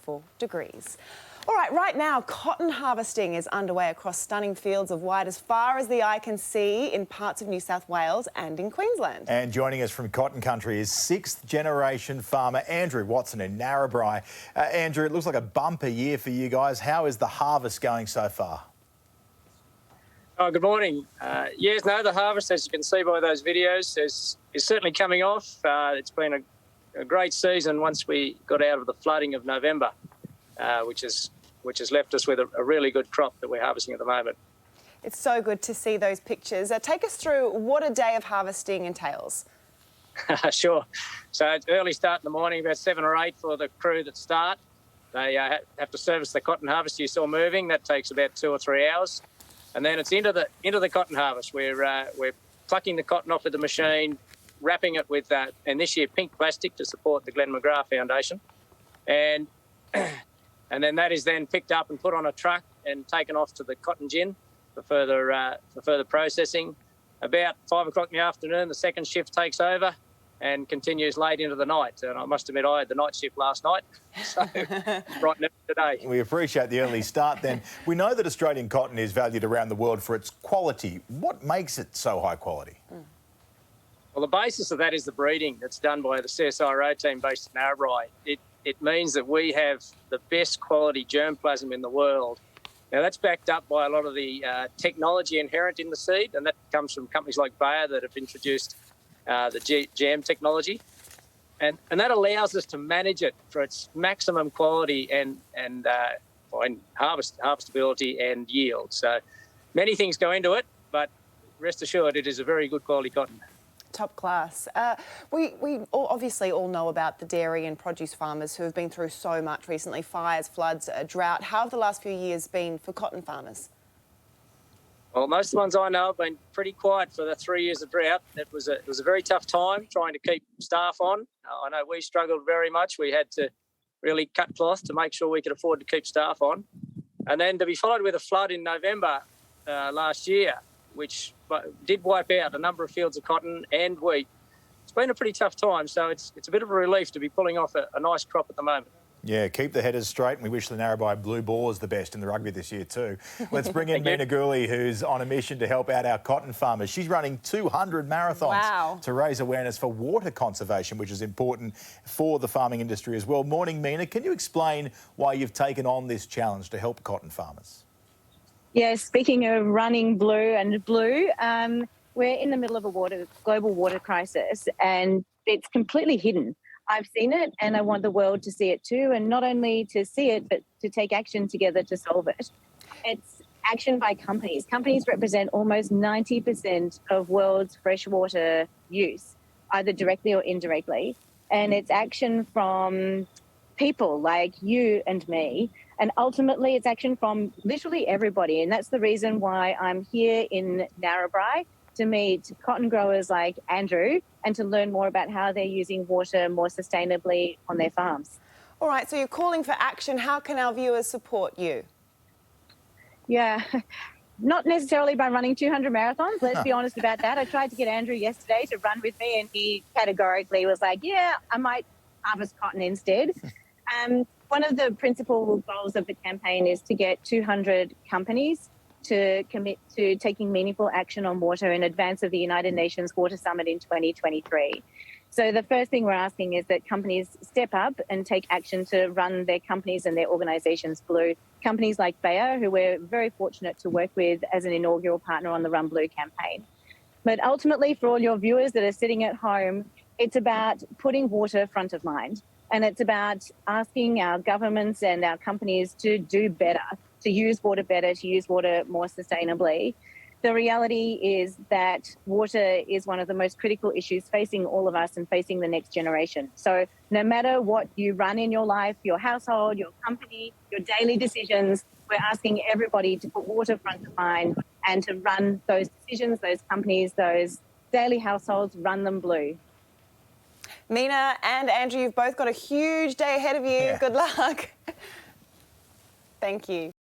beautiful degrees. All right, right now, cotton harvesting is underway across stunning fields of white as far as the eye can see in parts of New South Wales and in Queensland. And joining us from Cotton Country is sixth-generation farmer Andrew Watson in Narrabri. Andrew, it looks like a bumper year for you guys. How is the harvest going so far? Oh, good morning. The harvest, as you can see by those videos, is certainly coming off. It's been a great season once we got out of the flooding of November, which has left us with a really good crop that we're harvesting at the moment. It's so good to see those pictures. Take us through what a day of harvesting entails. Sure. So it's early start in the morning, about 7 or 8 for the crew that start. They have to service the cotton harvest you saw moving. That takes about 2 or 3 hours. And then it's into the cotton harvest. We're plucking the cotton off with the machine, wrapping it with and this year pink plastic to support the Glenn McGrath Foundation, and then that is then picked up and put on a truck and taken off to the cotton gin for further processing. About 5 o'clock in the afternoon, the second shift takes over and continues late into the night. And I must admit, I had the night shift last night, so right now today. We appreciate the early start then. We know that Australian cotton is valued around the world for its quality. What makes it so high quality? Well, the basis of that is the breeding that's done by the CSIRO team based in Narrabri. It means that we have the best quality germplasm in the world. Now, that's backed up by a lot of the technology inherent in the seed, and that comes from companies like Bayer that have introduced the GM technology, and that allows us to manage it for its maximum quality and harvestability and yield. So many things go into it, but rest assured it is a very good quality cotton. Top class. We obviously all know about the dairy and produce farmers who have been through so much recently: fires, floods, drought. How have the last few years been for cotton farmers? Well, most of the ones I know have been pretty quiet for the 3 years of drought. It was a very tough time trying to keep staff on. I know we struggled very much. We had to really cut cloth to make sure we could afford to keep staff on. And then to be followed with a flood in November last year, which did wipe out a number of fields of cotton and wheat. It's been a pretty tough time, so it's a bit of a relief to be pulling off a nice crop at the moment. Yeah, keep the headers straight, and we wish the Narrabri Blue Boars the best in the rugby this year too. Let's bring in Mina Gooley, who's on a mission to help out our cotton farmers. She's running 200 marathons to raise awareness for water conservation, which is important for the farming industry as well. Morning, Mina. Can you explain why you've taken on this challenge to help cotton farmers? Yeah, speaking of running blue, we're in the middle of a global water crisis, and it's completely hidden. I've seen it, and I want the world to see it too, and not only to see it, but to take action together to solve it. It's action by companies. Companies represent almost 90% of world's freshwater use, either directly or indirectly, and it's action from people like you and me, and ultimately it's action from literally everybody. And that's the reason why I'm here in Narrabri, to meet cotton growers like Andrew and to learn more about how they're using water more sustainably on their farms. All right, so you're calling for action. How can our viewers support you? Yeah, not necessarily by running 200 marathons, let's be honest about that. I tried to get Andrew yesterday to run with me, and he categorically was like, yeah, I might harvest cotton instead. One of the principal goals of the campaign is to get 200 companies to commit to taking meaningful action on water in advance of the United Nations Water Summit in 2023. So the first thing we're asking is that companies step up and take action to run their companies and their organisations blue. Companies like Bayer, who we're very fortunate to work with as an inaugural partner on the Run Blue campaign. But ultimately, for all your viewers that are sitting at home, it's about putting water front of mind. And it's about asking our governments and our companies to do better, to use water better, to use water more sustainably. The reality is that water is one of the most critical issues facing all of us and facing the next generation. So no matter what you run in your life, your household, your company, your daily decisions, we're asking everybody to put water front of mind and to run those decisions, those companies, those daily households, run them blue. Mina and Andrew, you've both got a huge day ahead of you. Yeah. Good luck. Thank you.